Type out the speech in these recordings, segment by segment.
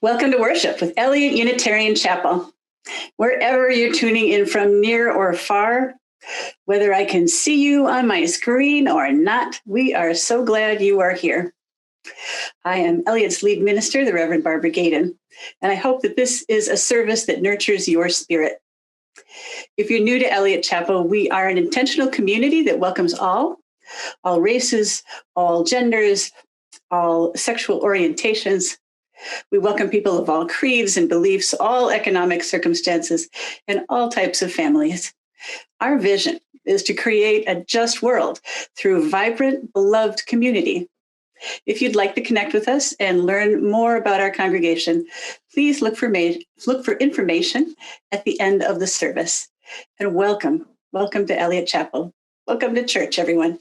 Welcome to worship with Eliot Unitarian Chappell. Wherever you're tuning in from, near or far, whether I can see you on my screen or not, we are so glad you are here. I am Eliot's lead minister, the Reverend Barbara Gadon, and I hope that this is a service that nurtures your spirit. If you're new to Eliot Chappell, we are an intentional community that welcomes all races, all genders, all sexual orientations. We welcome people of all creeds and beliefs, all economic circumstances, and all types of families. Our vision is to create a just world through vibrant, beloved community. If you'd like to connect with us and learn more about our congregation, please look for information at the end of the service. And welcome to Eliot Chappell. Welcome to church, everyone.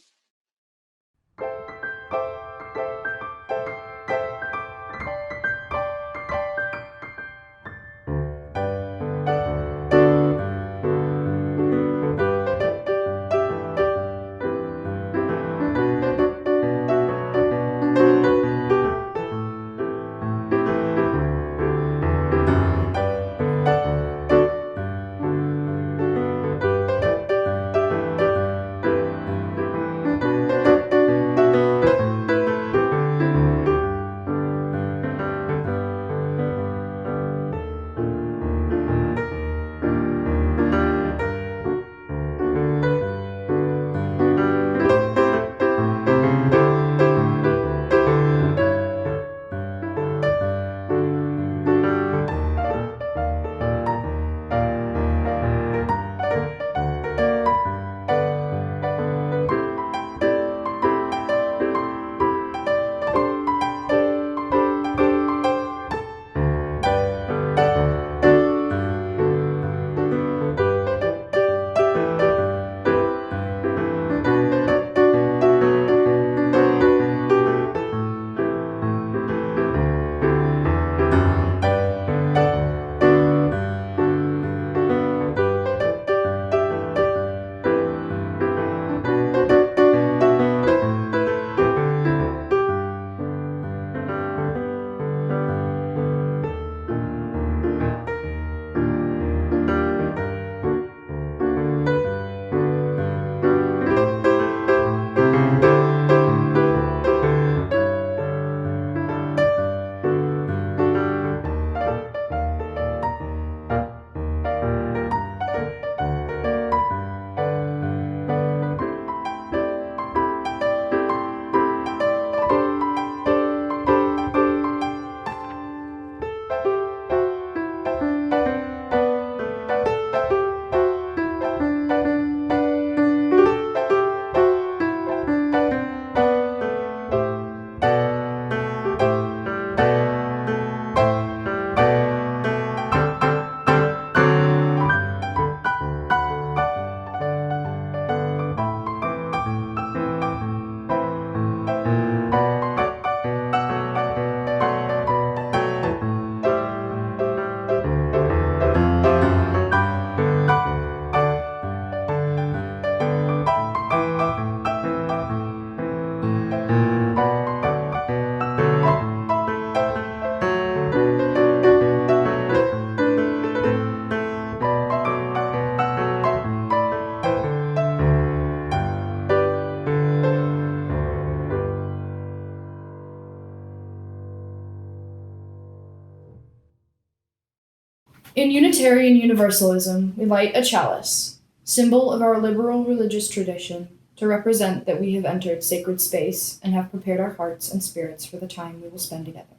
In Unitarian Universalism, we light a chalice, symbol of our liberal religious tradition, to represent that we have entered sacred space and have prepared our hearts and spirits for the time we will spend together.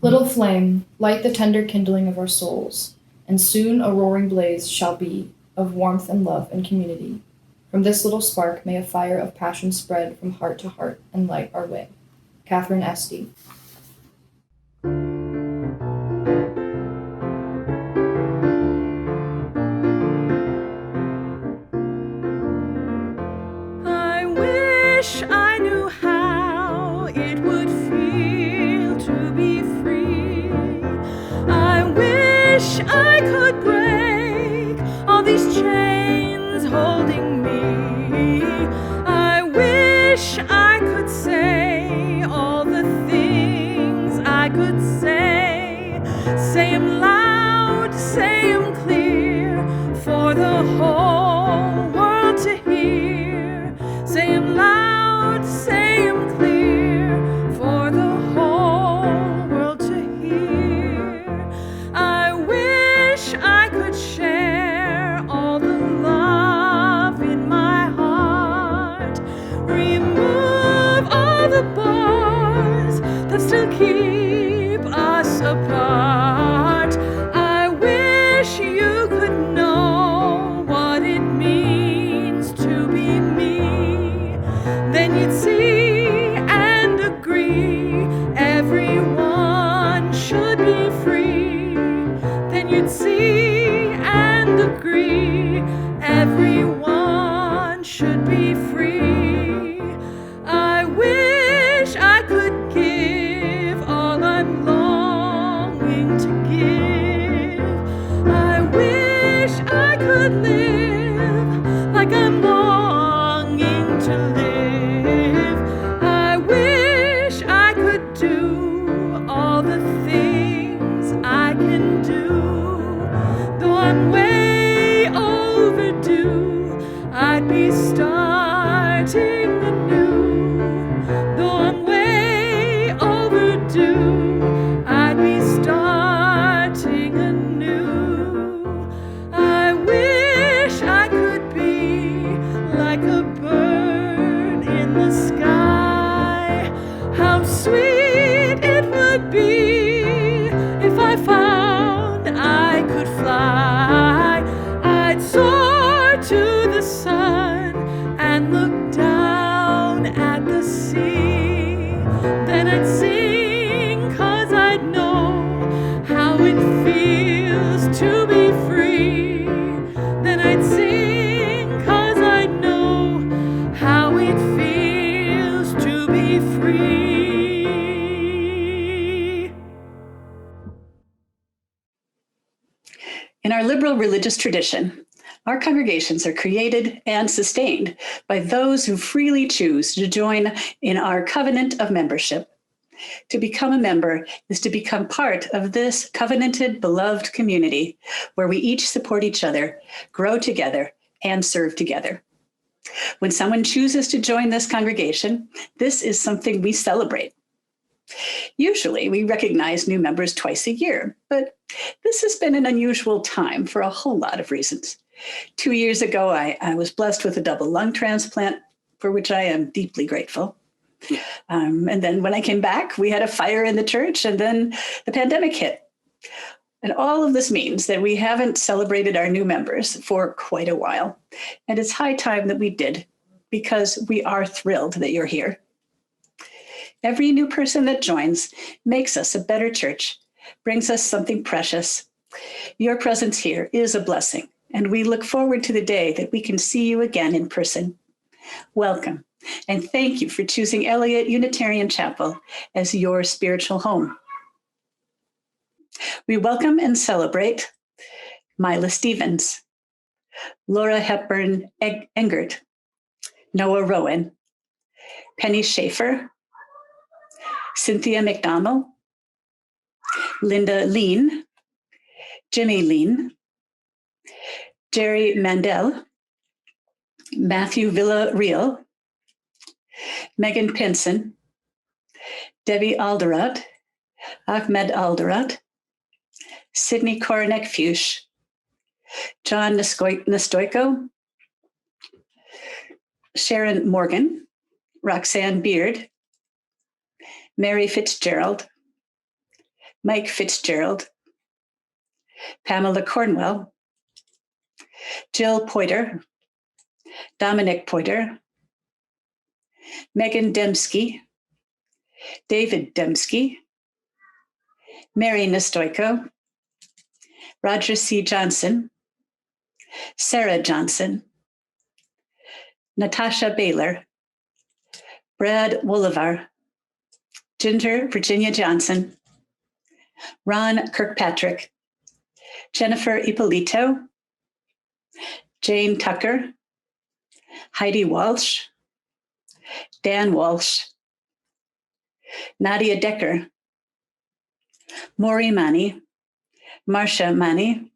Little flame, light the tender kindling of our souls, and soon a roaring blaze shall be of warmth and love and community. From this little spark may a fire of passion spread from heart to heart and light our way. Catherine Esty. I wish I knew how it would feel to be free. I wish I could break all these chains holding me. Say 'em loud, say 'em clear, for the whole world to hear. Say 'em loud, say 'em clear, for the whole world to hear. I wish I could share all the love in my heart, remove all the bars that still keep us apart. I wish you could know what it means to be me. Then you'd see and agree everyone should be free. Then you'd see and agree everyone should be free. I wish I could give all I'm longing to give. I wish I could live like I'm longing to live. I wish I could do all the things I can do. Though I'm way overdue, I'd be starting anew. Though I'm way overdue, I'd be starting anew. I wish I could be like a bird in the sky. How sweet it would be if I found I could fly. I'd soar to the sun and look down at the sea. Then I'd sing 'cause I'd know how it feels to be free. Then I'd sing 'cause I'd know how it feels to be free. In our liberal religious tradition, our congregations are created and sustained by those who freely choose to join in our covenant of membership. To become a member is to become part of this covenanted, beloved community where we each support each other, grow together, and serve together. When someone chooses to join this congregation, this is something we celebrate. Usually, we recognize new members twice a year, but this has been an unusual time for a whole lot of reasons. 2 years ago, I was blessed with a double lung transplant, for which I am deeply grateful. And then when I came back, we had a fire in the church, and then the pandemic hit. And all of this means that we haven't celebrated our new members for quite a while. And it's high time that we did, because we are thrilled that you're here. Every new person that joins makes us a better church, brings us something precious. Your presence here is a blessing, and we look forward to the day that we can see you again in person. Welcome, and thank you for choosing Eliot Unitarian Chapel as your spiritual home. We welcome and celebrate Mila Stevens, Laura Hepburn Engert, Noah Rowan, Penny Schaefer, Cynthia McDonald, Linda Lean, Jimmy Lean, Jerry Mandel, Matthew Villarreal, Megan Pinson, Debbie Eldarrat, Ahmed Eldarrat, Sydney Koronek-Fuchs, John Nestoiko, Sharon Morgan, Roxanne Beard, Mary Fitzgerald, Mike Fitzgerald, Pamela Cornwell, Jill Poiter, Dominic Poiter, Megan Dembski, David Dembski, Mary Nestoiko, Roger C. Johnson, Sarah Johnson, Natasha Baylor, Brad Wolivar, Ginger Virginia Johnson, Ron Kirkpatrick, Jennifer Ippolito, Jane Tucker, Heidi Walsh, Dan Walsh, Nadia Decker, Maury Mani, Marcia Mani,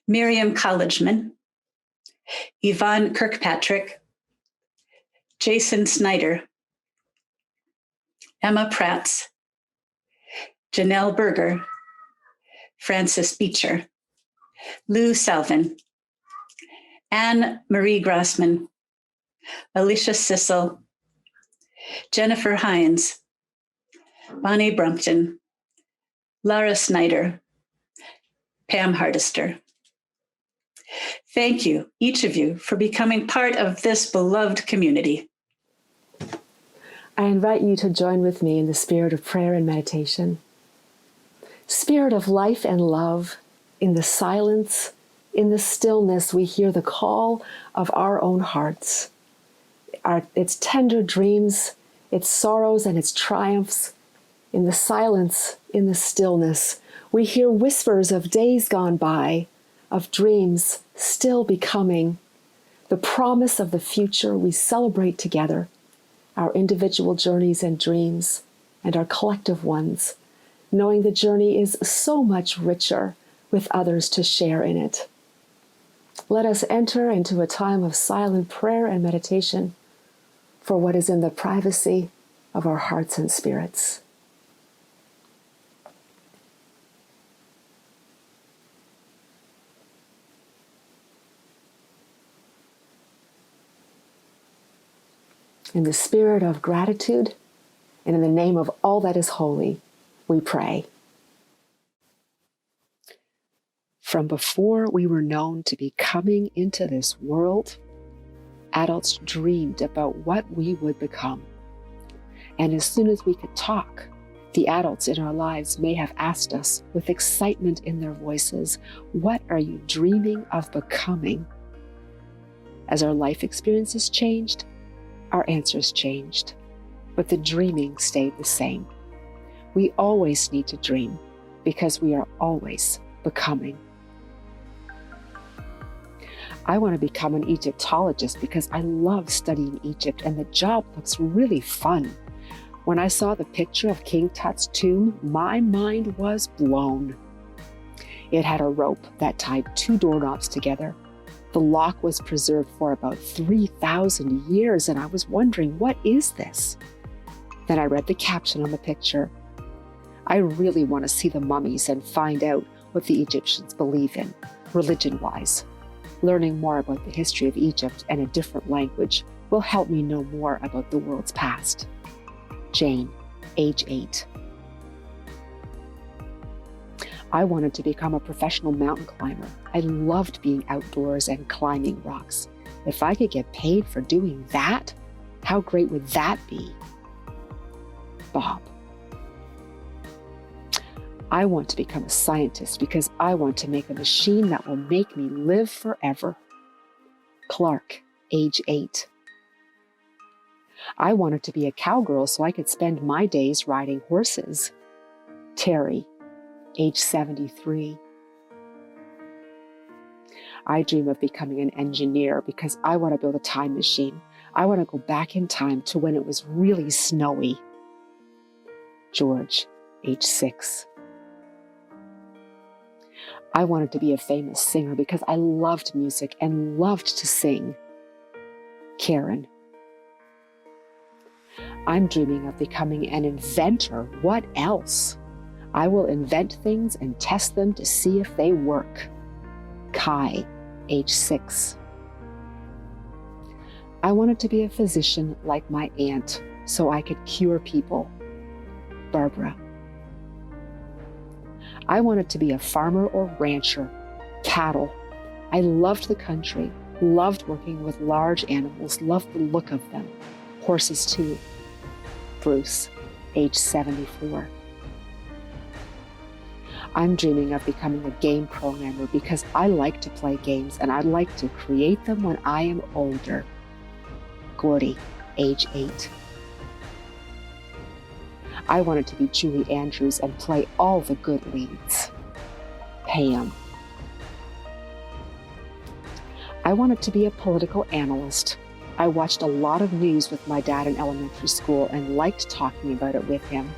Miriam Collegeman, Yvonne Kirkpatrick, Jason Snyder, Emma Pratz, Janelle Berger, Frances Beecher, Lou Salvin, Anne Marie Grossman, Alicia Sissel, Jennifer Hines, Bonnie Brumpton, Lara Snyder, Pam Hardister. Thank you, each of you, for becoming part of this beloved community. I invite you to join with me in the spirit of prayer and meditation. Spirit of life and love, in the silence, in the stillness, we hear the call of our own hearts, its tender dreams, its sorrows and its triumphs. In the silence, in the stillness, we hear whispers of days gone by, of dreams still becoming, the promise of the future we celebrate together, our individual journeys and dreams, and our collective ones, knowing the journey is so much richer with others to share in it. Let us enter into a time of silent prayer and meditation for what is in the privacy of our hearts and spirits. In the spirit of gratitude and in the name of all that is holy, we pray. From before we were known to be coming into this world, adults dreamed about what we would become. And as soon as we could talk, the adults in our lives may have asked us with excitement in their voices, "What are you dreaming of becoming?" As our life experiences changed, our answers changed, but the dreaming stayed the same. We always need to dream because we are always becoming. I want to become an Egyptologist because I love studying Egypt and the job looks really fun. When I saw the picture of King Tut's tomb, my mind was blown. It had a rope that tied 2 doorknobs together. The lock was preserved for about 3,000 years, and I was wondering, what is this? Then I read the caption on the picture. I really want to see the mummies and find out what the Egyptians believe in, religion-wise. Learning more about the history of Egypt and a different language will help me know more about the world's past. Jane, age 8. I wanted to become a professional mountain climber. I loved being outdoors and climbing rocks. If I could get paid for doing that, how great would that be? Bob. I want to become a scientist because I want to make a machine that will make me live forever. Clark, age 8. I wanted to be a cowgirl so I could spend my days riding horses. Terry, age 73. I dream of becoming an engineer because I want to build a time machine. I want to go back in time to when it was really snowy. George, age 6. I wanted to be a famous singer because I loved music and loved to sing. Karen. I'm dreaming of becoming an inventor. What else? I will invent things and test them to see if they work. Kai, age 6. I wanted to be a physician like my aunt so I could cure people. Barbara. I wanted to be a farmer or rancher, cattle. I loved the country, loved working with large animals, loved the look of them. Horses too. Bruce, age 74. I'm dreaming of becoming a game programmer because I like to play games and I'd like to create them when I am older. Gordy, age 8. I wanted to be Julie Andrews and play all the good leads. Pam. I wanted to be a political analyst. I watched a lot of news with my dad in elementary school and liked talking about it with him.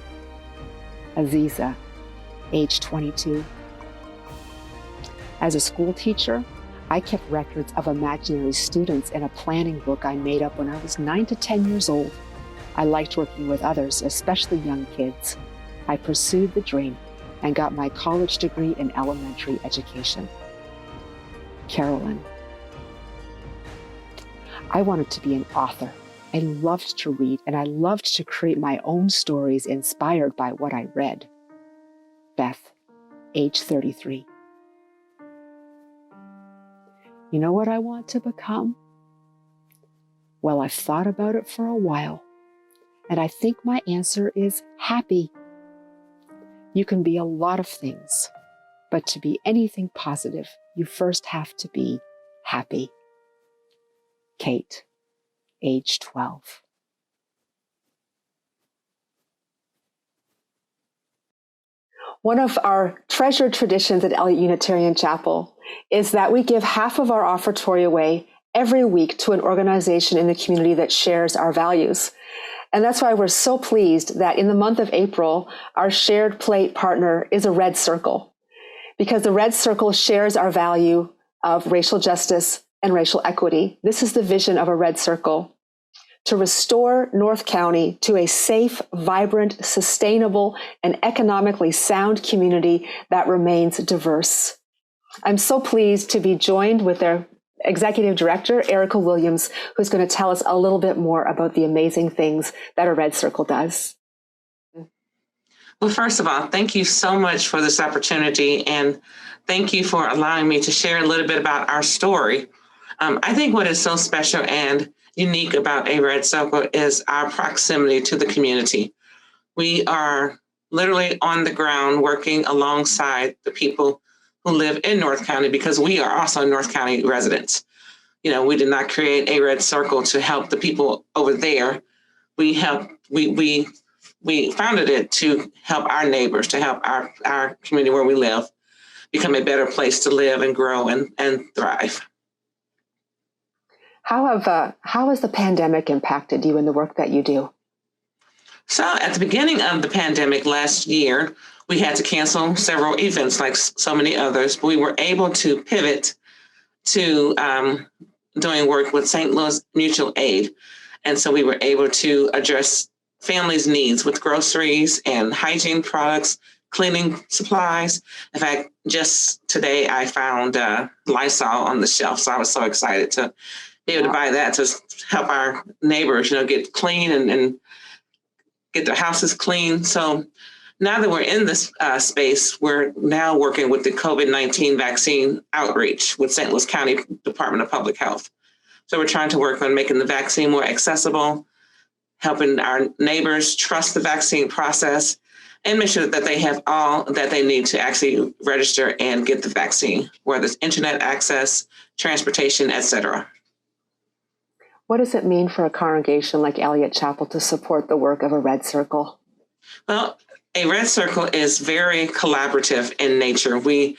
Aziza, age 22. As a school teacher, I kept records of imaginary students in a planning book I made up when I was 9 to 10 years old. I liked working with others, especially young kids. I pursued the dream and got my college degree in elementary education. Carolyn. I wanted to be an author. I loved to read, and I loved to create my own stories inspired by what I read. Beth, age 33. You know what I want to become? Well, I've thought about it for a while, and I think my answer is happy. You can be a lot of things, but to be anything positive, you first have to be happy. Kate, age 12. One of our treasured traditions at Eliot Unitarian Chapel is that we give half of our offertory away every week to an organization in the community that shares our values. And that's why we're so pleased that in the month of April, our shared plate partner is a Red Circle, because the Red Circle shares our value of racial justice and racial equity. This is the vision of a Red Circle: to restore North County to a safe, vibrant, sustainable, and economically sound community that remains diverse. I'm so pleased to be joined with their Executive Director, Erica Williams, who's going to tell us a little bit more about the amazing things that a Red Circle does. Well, first of all, thank you so much for this opportunity, and thank you for allowing me to share a little bit about our story. I think what is so special and unique about a Red Circle is our proximity to the community. We are literally on the ground working alongside the people who live in North County, because we are also North County residents. You know, we did not create a Red Circle to help the people over there. We founded it to help our neighbors, to help our community where we live become a better place to live and grow and thrive. How has the pandemic impacted you in the work that you do? So at the beginning of the pandemic last year, we had to cancel several events like so many others, but we were able to pivot to doing work with St. Louis Mutual Aid. And so we were able to address families' needs with groceries and hygiene products, cleaning supplies. In fact, just today I found Lysol on the shelf. So I was so excited to be able to buy that to help our neighbors, get clean and get their houses clean. So now that we're in this space, we're now working with the COVID-19 vaccine outreach with St. Louis County Department of Public Health. So we're trying to work on making the vaccine more accessible, helping our neighbors trust the vaccine process, and make sure that they have all that they need to actually register and get the vaccine, whether it's internet access, transportation, et cetera. What does it mean for a congregation like Eliot Chapel to support the work of a Red Circle? Well, a Red Circle is very collaborative in nature. We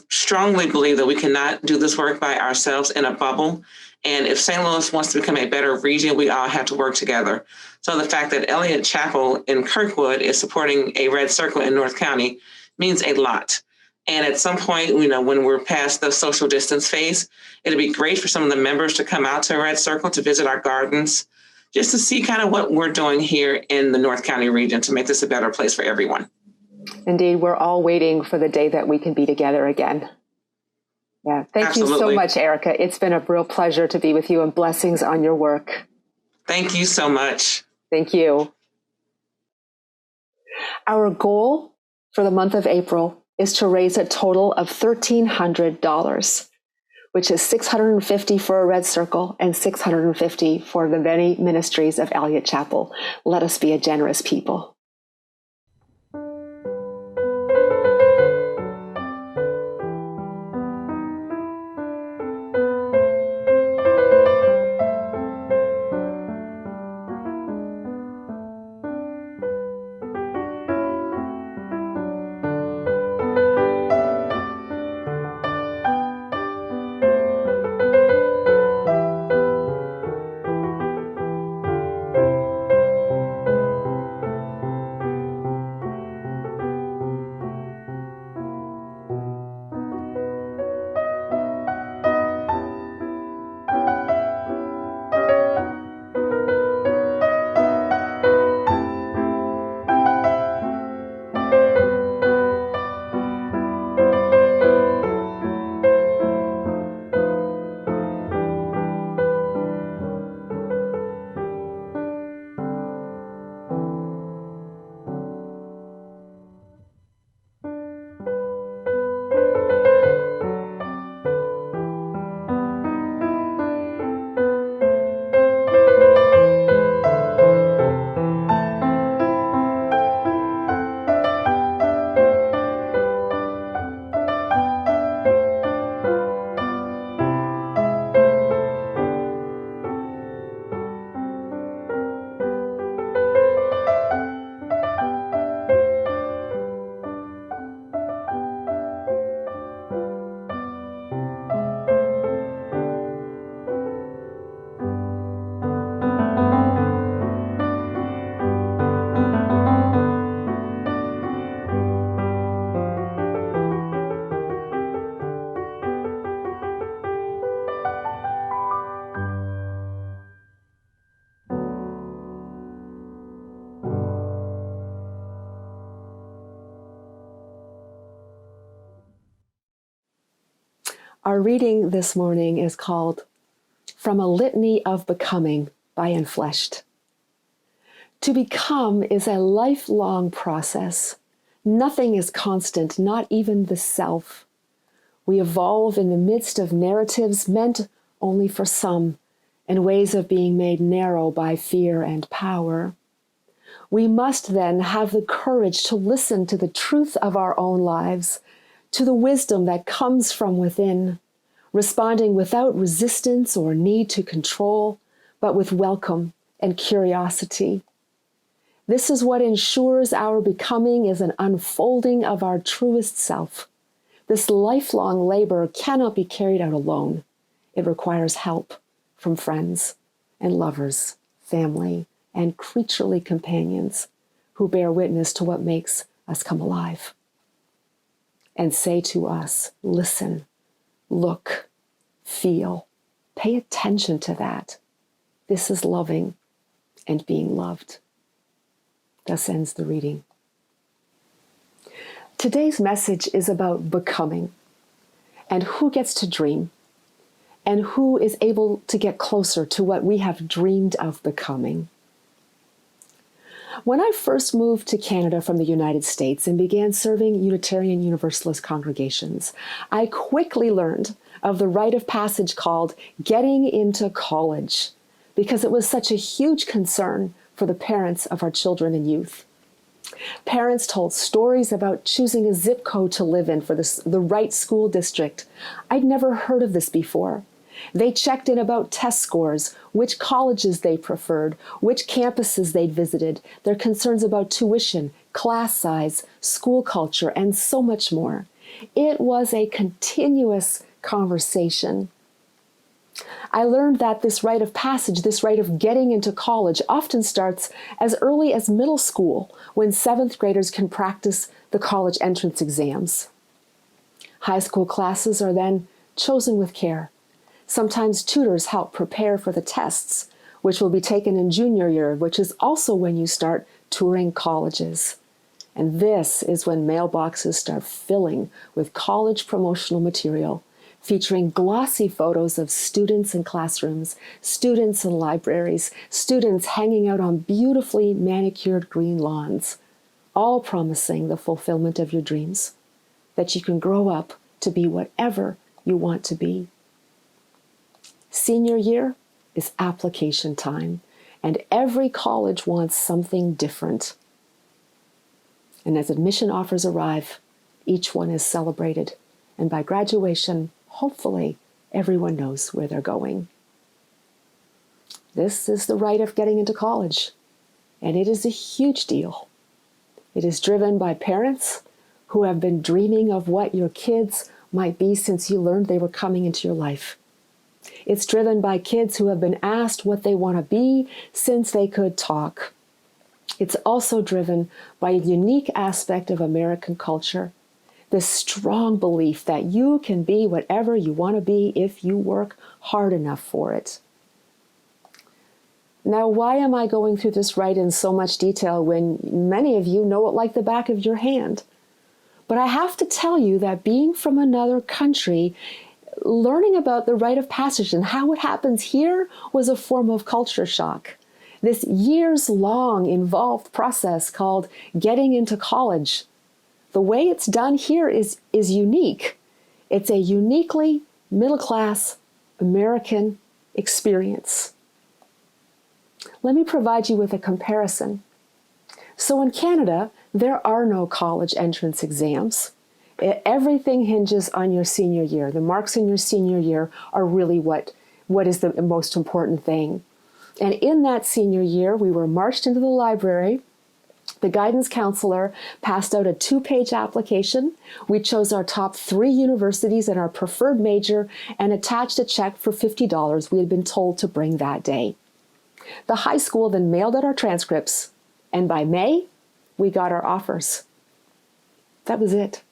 strongly believe that we cannot do this work by ourselves in a bubble. And if St. Louis wants to become a better region, we all have to work together. So the fact that Eliot Chapel in Kirkwood is supporting a Red Circle in North County means a lot. And at some point, when we're past the social distance phase, it'd be great for some of the members to come out to a Red Circle to visit our gardens, just to see kind of what we're doing here in the North County region to make this a better place for everyone. Indeed, we're all waiting for the day that we can be together again. Yeah, thank you so much, Erica. It's been a real pleasure to be with you, and blessings on your work. Thank you so much. Thank you. Our goal for the month of April is to raise a total of $1,300, which is $650 for a Red Circle and $650 for the many ministries of Eliot Chapel. Let us be a generous people. Our reading this morning is called From a Litany of Becoming by Enfleshed. To become is a lifelong process. Nothing is constant, not even the self. We evolve in the midst of narratives meant only for some, and ways of being made narrow by fear and power. We must then have the courage to listen to the truth of our own lives, to the wisdom that comes from within, responding without resistance or need to control, but with welcome and curiosity. This is what ensures our becoming is an unfolding of our truest self. This lifelong labor cannot be carried out alone. It requires help from friends and lovers, family, and creaturely companions who bear witness to what makes us come alive and say to us, listen, look, feel, pay attention to that. This is loving and being loved. Thus ends the reading. Today's message is about becoming and who gets to dream and who is able to get closer to what we have dreamed of becoming. When I first moved to Canada from the United States and began serving Unitarian Universalist congregations, I quickly learned of the rite of passage called getting into college, because it was such a huge concern for the parents of our children and youth. Parents told stories about choosing a zip code to live in for the right school district. I'd never heard of this before. They checked in about test scores, which colleges they preferred, which campuses they'd visited, their concerns about tuition, class size, school culture, and so much more. It was a continuous conversation. I learned that this rite of passage, this rite of getting into college, often starts as early as middle school, when seventh graders can practice the college entrance exams. High school classes are then chosen with care. Sometimes tutors help prepare for the tests, which will be taken in junior year, which is also when you start touring colleges. And this is when mailboxes start filling with college promotional material, featuring glossy photos of students in classrooms, students in libraries, students hanging out on beautifully manicured green lawns, all promising the fulfillment of your dreams, that you can grow up to be whatever you want to be. Senior year is application time, and every college wants something different. And as admission offers arrive, each one is celebrated, and by graduation, hopefully, everyone knows where they're going. This is the rite of getting into college, and it is a huge deal. It is driven by parents who have been dreaming of what your kids might be since you learned they were coming into your life. It's driven by kids who have been asked what they want to be since they could talk. It's also driven by a unique aspect of American culture, this strong belief that you can be whatever you want to be if you work hard enough for it. Now, why am I going through this rite in so much detail when many of you know it like the back of your hand? But I have to tell you that being from another country, learning about the rite of passage and how it happens here was a form of culture shock. This years-long involved process called getting into college, the way it's done here is unique. It's a uniquely middle-class American experience. Let me provide you with a comparison. So in Canada, there are no college entrance exams. Everything hinges on your senior year. The marks in your senior year are really what is the most important thing. And in that senior year, we were marched into the library. The guidance counselor passed out a 2-page application. We chose our top 3 universities and our preferred major and attached a check for $50 we had been told to bring that day. The high school then mailed out our transcripts, and by May, we got our offers. That was it.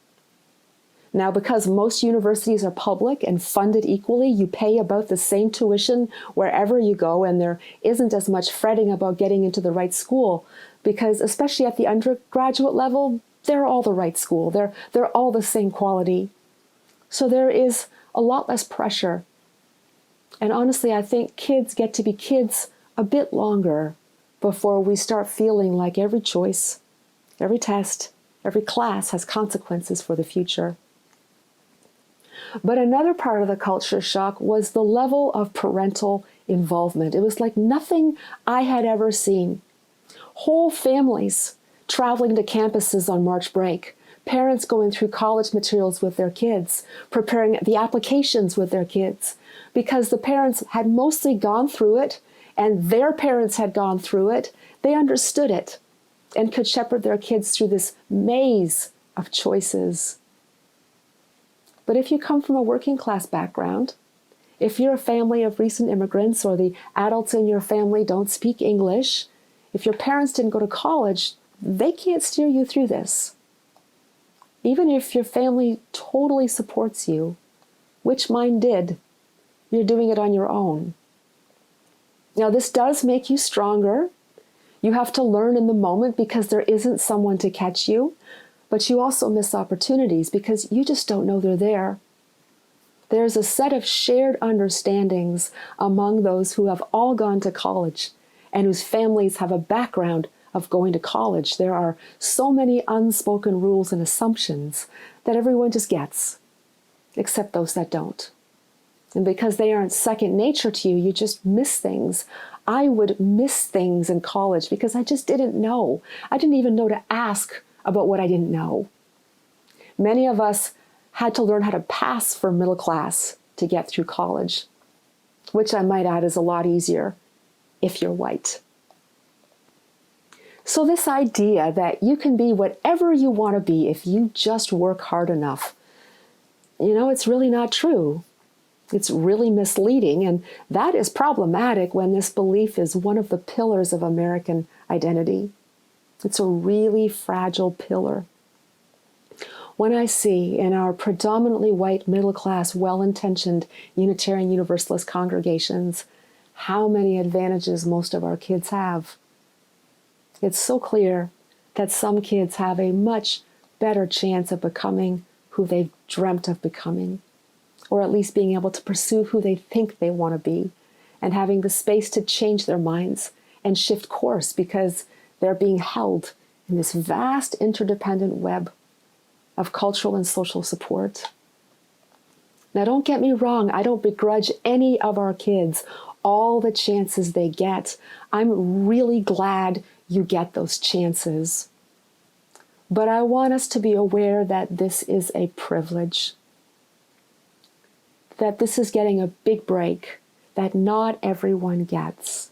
Now, because most universities are public and funded equally, you pay about the same tuition wherever you go, and there isn't as much fretting about getting into the right school, because especially at the undergraduate level, they're all the right school. They're all the same quality. So there is a lot less pressure. And honestly, I think kids get to be kids a bit longer before we start feeling like every choice, every test, every class has consequences for the future. But another part of the culture shock was the level of parental involvement. It was like nothing I had ever seen. Whole families traveling to campuses on March break, parents going through college materials with their kids, preparing the applications with their kids, because the parents had mostly gone through it and their parents had gone through it. They understood it and could shepherd their kids through this maze of choices. But if you come from a working class background, if you're a family of recent immigrants or the adults in your family don't speak English, if your parents didn't go to college, they can't steer you through this. Even if your family totally supports you, which mine did, you're doing it on your own. Now, this does make you stronger. You have to learn in the moment because there isn't someone to catch you, but you also miss opportunities because you just don't know they're there. There's a set of shared understandings among those who have all gone to college and whose families have a background of going to college. There are so many unspoken rules and assumptions that everyone just gets, except those that don't. And because they aren't second nature to you, you just miss things. I would miss things in college because I just didn't know. I didn't even know to ask about what I didn't know. Many of us had to learn how to pass for middle class to get through college, which I might add is a lot easier if you're white. So this idea that you can be whatever you want to be if you just work hard enough, it's really not true. It's really misleading, and that is problematic when this belief is one of the pillars of American identity. It's a really fragile pillar. When I see in our predominantly white, middle-class, well-intentioned Unitarian Universalist congregations how many advantages most of our kids have, it's so clear that some kids have a much better chance of becoming who they've dreamt of becoming, or at least being able to pursue who they think they want to be, and having the space to change their minds and shift course because they're being held in this vast interdependent web of cultural and social support. Now, don't get me wrong, I don't begrudge any of our kids all the chances they get. I'm really glad you get those chances. But I want us to be aware that this is a privilege, that this is getting a big break that not everyone gets.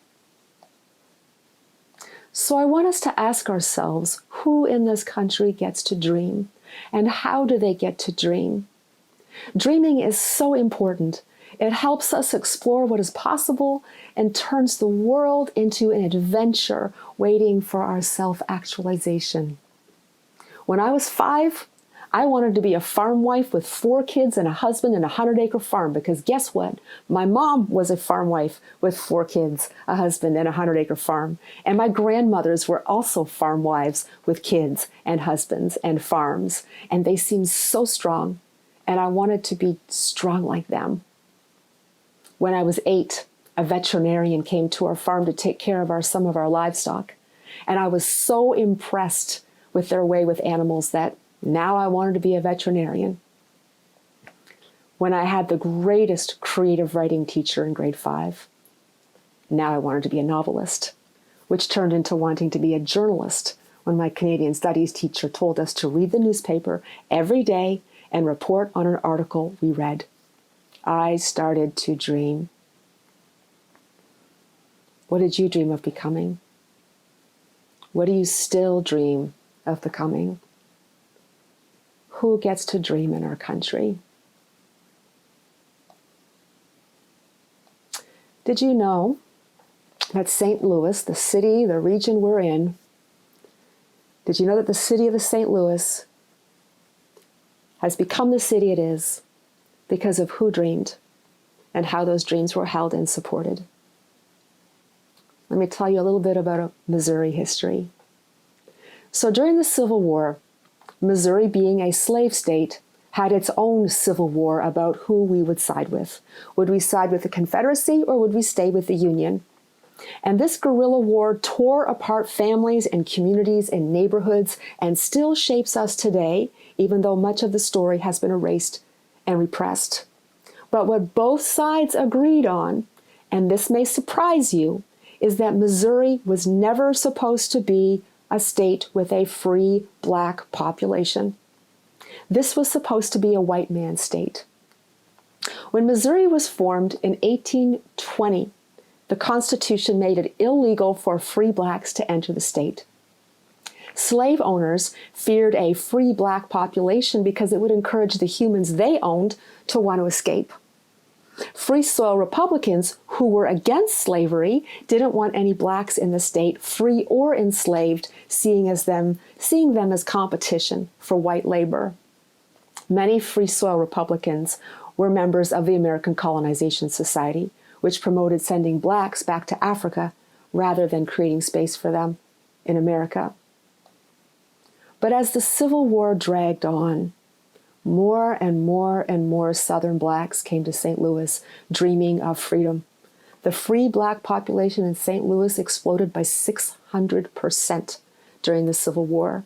So I want us to ask ourselves, who in this country gets to dream? And how do they get to dream? Dreaming is so important. It helps us explore what is possible and turns the world into an adventure waiting for our self-actualization. When I was 5, I wanted to be a farm wife with 4 kids and a husband and a 100-acre farm because guess what? My mom was a farm wife with 4 kids, a husband, and a 100-acre farm. And my grandmothers were also farm wives with kids and husbands and farms. And they seemed so strong. And I wanted to be strong like them. When I was 8, a veterinarian came to our farm to take care of some of our livestock. And I was so impressed with their way with animals that now I wanted to be a veterinarian. When I had the greatest creative writing teacher in grade 5, now I wanted to be a novelist, which turned into wanting to be a journalist when my Canadian studies teacher told us to read the newspaper every day and report on an article we read. I started to dream. What did you dream of becoming? What do you still dream of becoming? Who gets to dream in our country? Did you know that St. Louis, the city, the region we're in, did you know that the city of St. Louis has become the city it is because of who dreamed and how those dreams were held and supported? Let me tell you a little bit about Missouri history. So during the Civil War, Missouri, being a slave state, had its own civil war about who we would side with. Would we side with the Confederacy or would we stay with the Union? And this guerrilla war tore apart families and communities and neighborhoods and still shapes us today, even though much of the story has been erased and repressed. But what both sides agreed on, and this may surprise you, is that Missouri was never supposed to be a state with a free black population. This was supposed to be a white man's state. When Missouri was formed in 1820, the Constitution made it illegal for free blacks to enter the state. Slave owners feared a free black population because it would encourage the humans they owned to want to escape. Free soil Republicans who were against slavery didn't want any blacks in the state, free or enslaved, seeing them as competition for white labor. Many free soil Republicans were members of the American Colonization Society, which promoted sending blacks back to Africa rather than creating space for them in America. But as the Civil War dragged on, more and more and more Southern blacks came to St. Louis dreaming of freedom. The free black population in St. Louis exploded by 600% during the Civil War.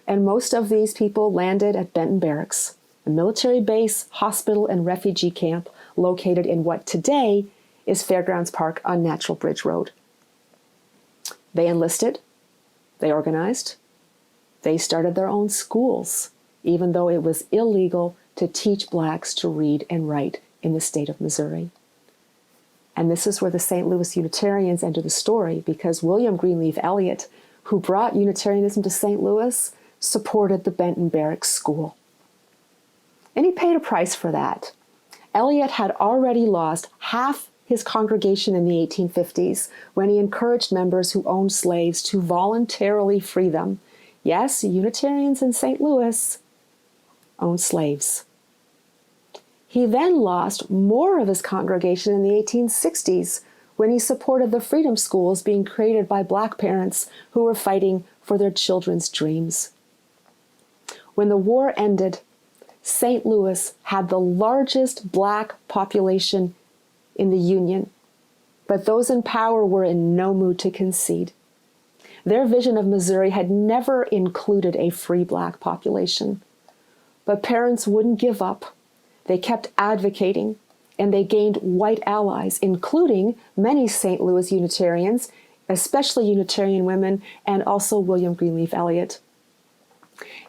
And most of these people landed at Benton Barracks, a military base, hospital, and refugee camp located in what today is Fairgrounds Park on Natural Bridge Road. They enlisted, they organized, they started their own schools, even though it was illegal to teach blacks to read and write in the state of Missouri. And this is where the St. Louis Unitarians enter the story, because William Greenleaf Eliot, who brought Unitarianism to St. Louis, supported the Benton Barracks School. And he paid a price for that. Eliot had already lost half his congregation in the 1850s when he encouraged members who owned slaves to voluntarily free them. Yes, Unitarians in St. Louis owned slaves. He then lost more of his congregation in the 1860s when he supported the freedom schools being created by black parents who were fighting for their children's dreams. When the war ended, St. Louis had the largest black population in the Union, but those in power were in no mood to concede. Their vision of Missouri had never included a free black population. But parents wouldn't give up. They kept advocating, and they gained white allies, including many St. Louis Unitarians, especially Unitarian women, and also William Greenleaf Eliot.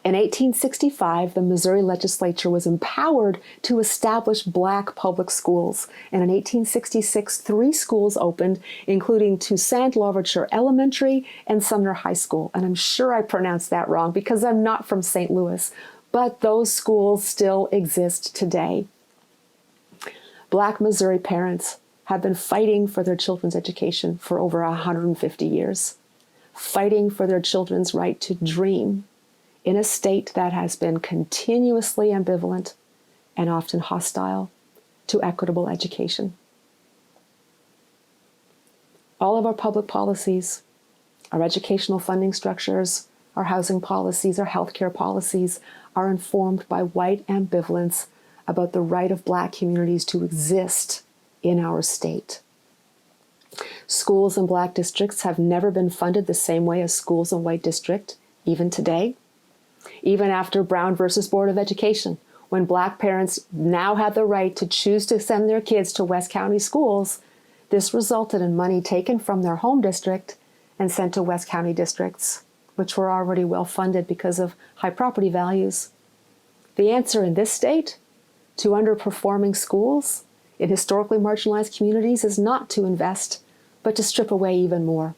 In 1865, the Missouri legislature was empowered to establish black public schools. And in 1866, 3 schools opened, including Toussaint Louverture Elementary and Sumner High School. And I'm sure I pronounced that wrong because I'm not from St. Louis, but those schools still exist today. Black Missouri parents have been fighting for their children's education for over 150 years, fighting for their children's right to dream in a state that has been continuously ambivalent and often hostile to equitable education. All of our public policies, our educational funding structures, our housing policies, our healthcare policies are informed by white ambivalence about the right of black communities to exist in our state. Schools in black districts have never been funded the same way as schools in white district, even today. Even after Brown versus Board of Education, when black parents now had the right to choose to send their kids to West County schools, this resulted in money taken from their home district and sent to West County districts, which were already well funded because of high property values. The answer in this state to underperforming schools in historically marginalized communities is not to invest, but to strip away even more.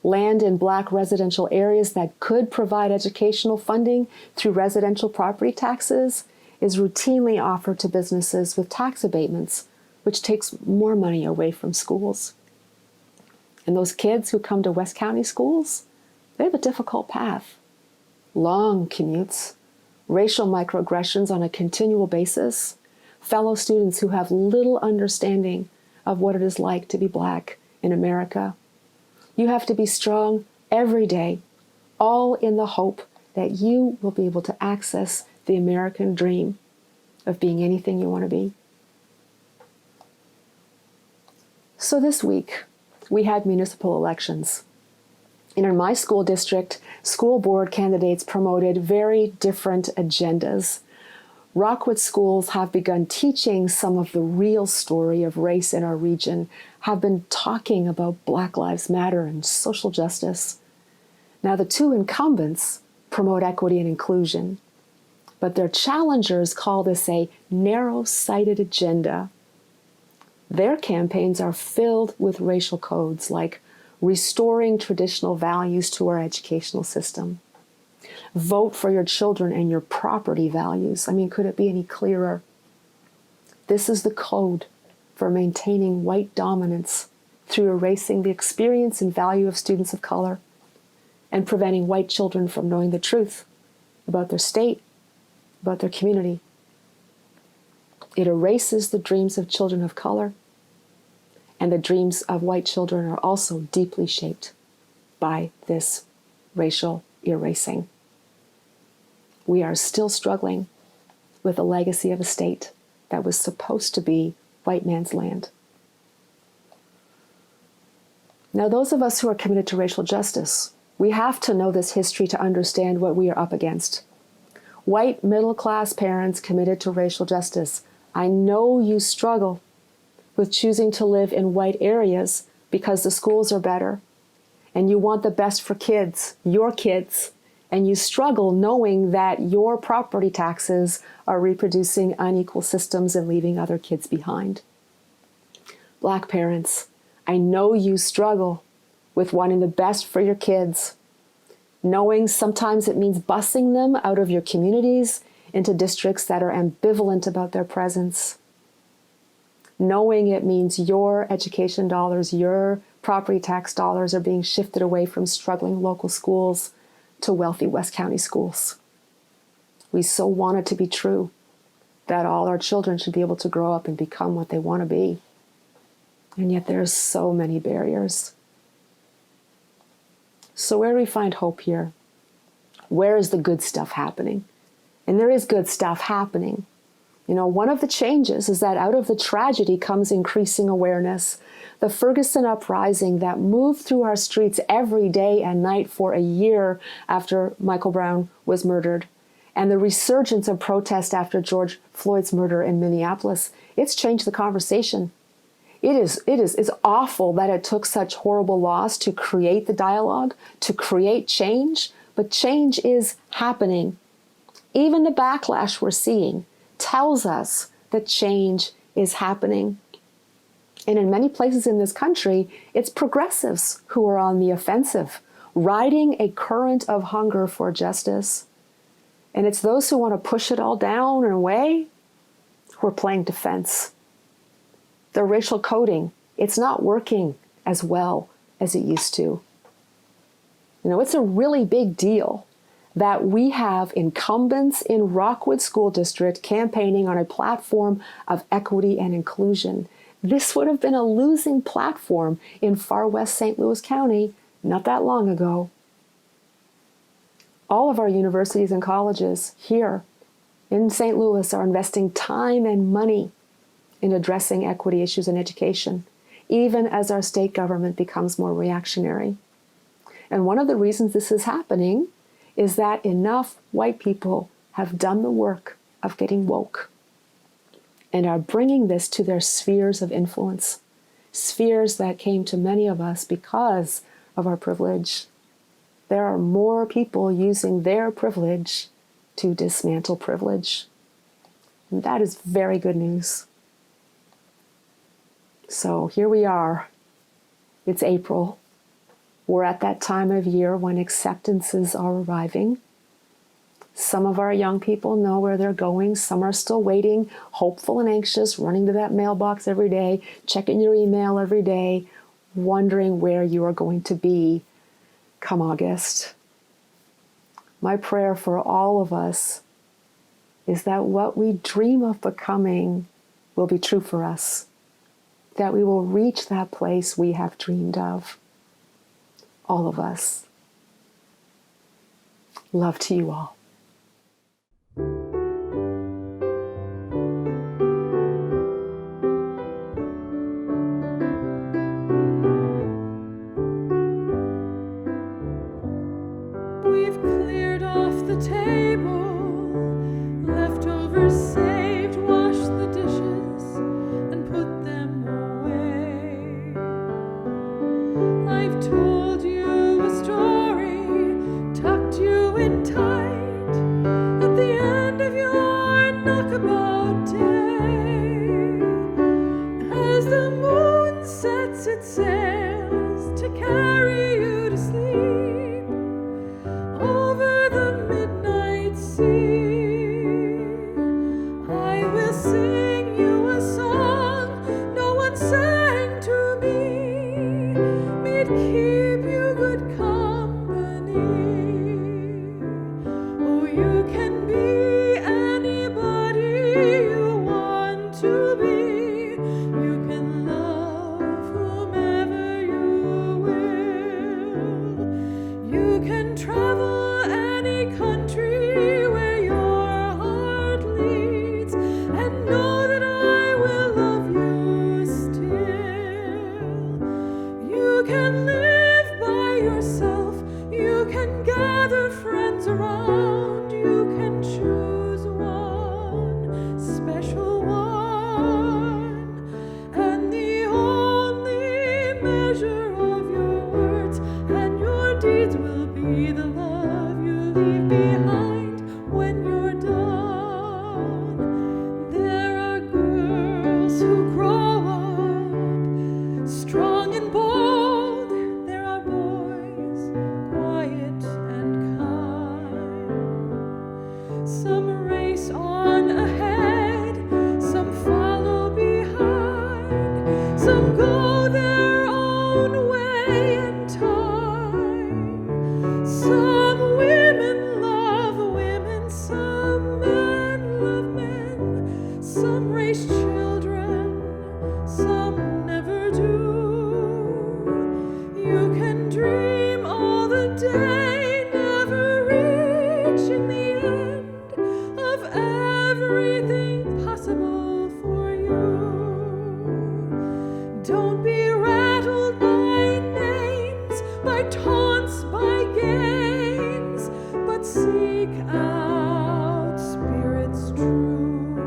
Land in black residential areas that could provide educational funding through residential property taxes is routinely offered to businesses with tax abatements, which takes more money away from schools. And those kids who come to West County schools, they have a difficult path. Long commutes, racial microaggressions on a continual basis, fellow students who have little understanding of what it is like to be black in America. You have to be strong every day, all in the hope that you will be able to access the American dream of being anything you want to be. So this week, we had municipal elections. And in my school district, school board candidates promoted very different agendas. Rockwood schools have begun teaching some of the real story of race in our region, have been talking about Black Lives Matter and social justice. Now, the two incumbents promote equity and inclusion, but their challengers call this a narrow-sighted agenda. Their campaigns are filled with racial codes like restoring traditional values to our educational system. Vote for your children and your property values. I mean, could it be any clearer? This is the code for maintaining white dominance through erasing the experience and value of students of color and preventing white children from knowing the truth about their state, about their community. It erases the dreams of children of color, and the dreams of white children are also deeply shaped by this racial erasing. We are still struggling with the legacy of a state that was supposed to be white man's land. Now, those of us who are committed to racial justice, we have to know this history to understand what we are up against. White middle-class parents committed to racial justice, I know you struggle with choosing to live in white areas because the schools are better, and you want the best for kids, your kids, and you struggle knowing that your property taxes are reproducing unequal systems and leaving other kids behind. Black parents, I know you struggle with wanting the best for your kids, knowing sometimes it means busing them out of your communities into districts that are ambivalent about their presence, knowing it means your education dollars, your property tax dollars are being shifted away from struggling local schools to wealthy West County schools. We so want it to be true that all our children should be able to grow up and become what they want to be. And yet there's so many barriers. So where do we find hope here? Where is the good stuff happening? And there is good stuff happening. You know, one of the changes is that out of the tragedy comes increasing awareness. The Ferguson uprising that moved through our streets every day and night for a year after Michael Brown was murdered, and the resurgence of protest after George Floyd's murder in Minneapolis, it's changed the conversation. It's awful that it took such horrible loss to create the dialogue, to create change, but change is happening. Even the backlash we're seeing tells us that change is happening. And in many places in this country, it's progressives who are on the offensive, riding a current of hunger for justice. And it's those who want to push it all down and away who are playing defense. The racial coding, it's not working as well as it used to. You know, it's a really big deal that we have incumbents in Rockwood School District campaigning on a platform of equity and inclusion. This would have been a losing platform in far west St. Louis County not that long ago. All of our universities and colleges here in St. Louis are investing time and money in addressing equity issues in education, even as our state government becomes more reactionary. And one of the reasons this is happening is that enough white people have done the work of getting woke and are bringing this to their spheres of influence, spheres that came to many of us because of our privilege. There are more people using their privilege to dismantle privilege. And that is very good news. So here we are. It's April. We're at that time of year when acceptances are arriving. Some of our young people know where they're going. Some are still waiting, hopeful and anxious, running to that mailbox every day, checking your email every day, wondering where you are going to be come August. My prayer for all of us is that what we dream of becoming will be true for us, that we will reach that place we have dreamed of. All of us. Love to you all. special one, and the only measure of your words and your deeds will be the love you leave behind when you're done. There are girls who grow up strong and bold. There are boys quiet and kind. Some race on ahead, some follow behind, some go their own way in time. Some women love women, some men love men, some raise children, some never do. You can dream all the day, never reaching the end of everything possible for you. Don't be rattled by names, by taunts, by games, but seek out spirits true.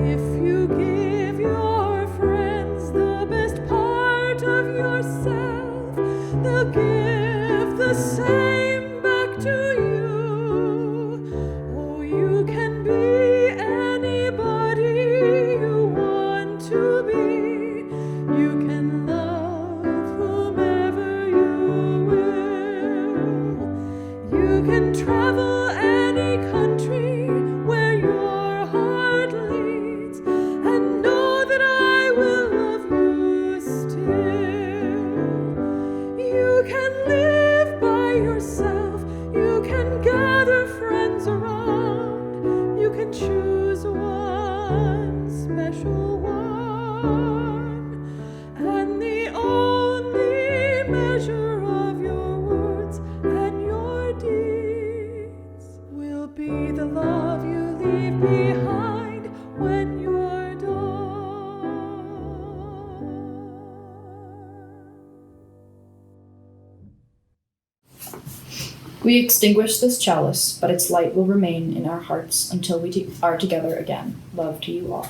If you give your friends the best part of yourself, they'll give the same back to you. Oh, you can be anybody you want to be. You can love whomever you will. You can travel any country where your heart leads, and know that I will love you still. You can live by yourself. You can gather friends around. You can choose one special one, and the only measure of your words and your deeds will be the love you leave behind when you're done. We extinguish this chalice, but its light will remain in our hearts until we are together again. Love to you all.